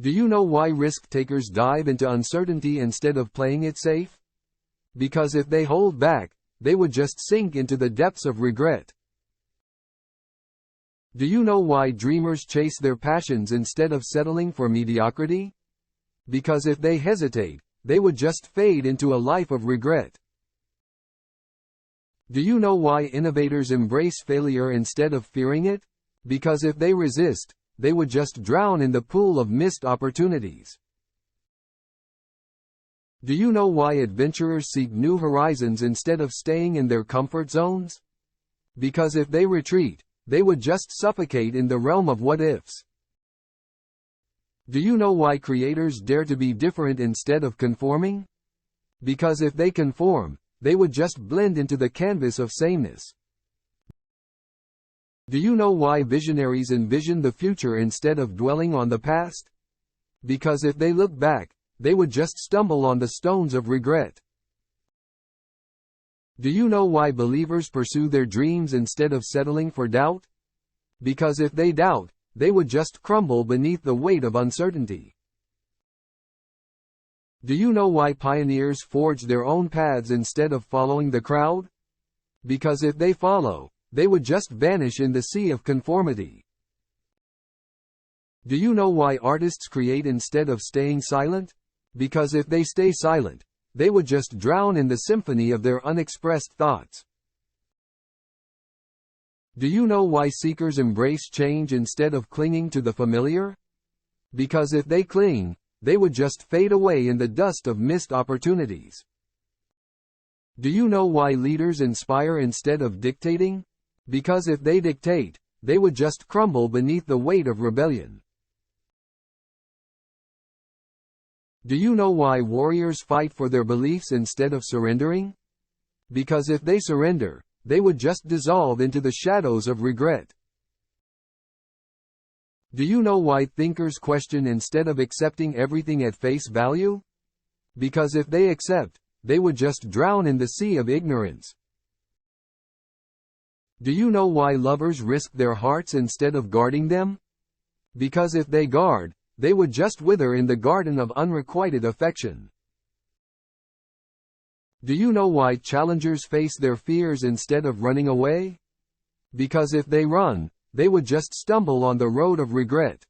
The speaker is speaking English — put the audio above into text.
Do you know why risk-takers dive into uncertainty instead of playing it safe? Because if they hold back, they would just sink into the depths of regret. Do you know why dreamers chase their passions instead of settling for mediocrity? Because if they hesitate, they would just fade into a life of regret. Do you know why innovators embrace failure instead of fearing it? Because if they resist, they would just drown in the pool of missed opportunities. Do you know why adventurers seek new horizons instead of staying in their comfort zones? Because if they retreat, they would just suffocate in the realm of what-ifs. Do you know why creators dare to be different instead of conforming? Because if they conform, they would just blend into the canvas of sameness. Do you know why visionaries envision the future instead of dwelling on the past? Because if they look back, they would just stumble on the stones of regret. Do you know why believers pursue their dreams instead of settling for doubt? Because if they doubt, they would just crumble beneath the weight of uncertainty. Do you know why pioneers forge their own paths instead of following the crowd? Because if they follow, they would just vanish in the sea of conformity. Do you know why artists create instead of staying silent? Because if they stay silent, they would just drown in the symphony of their unexpressed thoughts. Do you know why seekers embrace change instead of clinging to the familiar? Because if they cling, they would just fade away in the dust of missed opportunities. Do you know why leaders inspire instead of dictating? Because if they dictate, they would just crumble beneath the weight of rebellion. Do you know why warriors fight for their beliefs instead of surrendering? Because if they surrender, they would just dissolve into the shadows of regret. Do you know why thinkers question instead of accepting everything at face value? Because if they accept, they would just drown in the sea of ignorance. Do you know why lovers risk their hearts instead of guarding them? Because if they guard, they would just wither in the garden of unrequited affection. Do you know why challengers face their fears instead of running away? Because if they run, they would just stumble on the road of regret.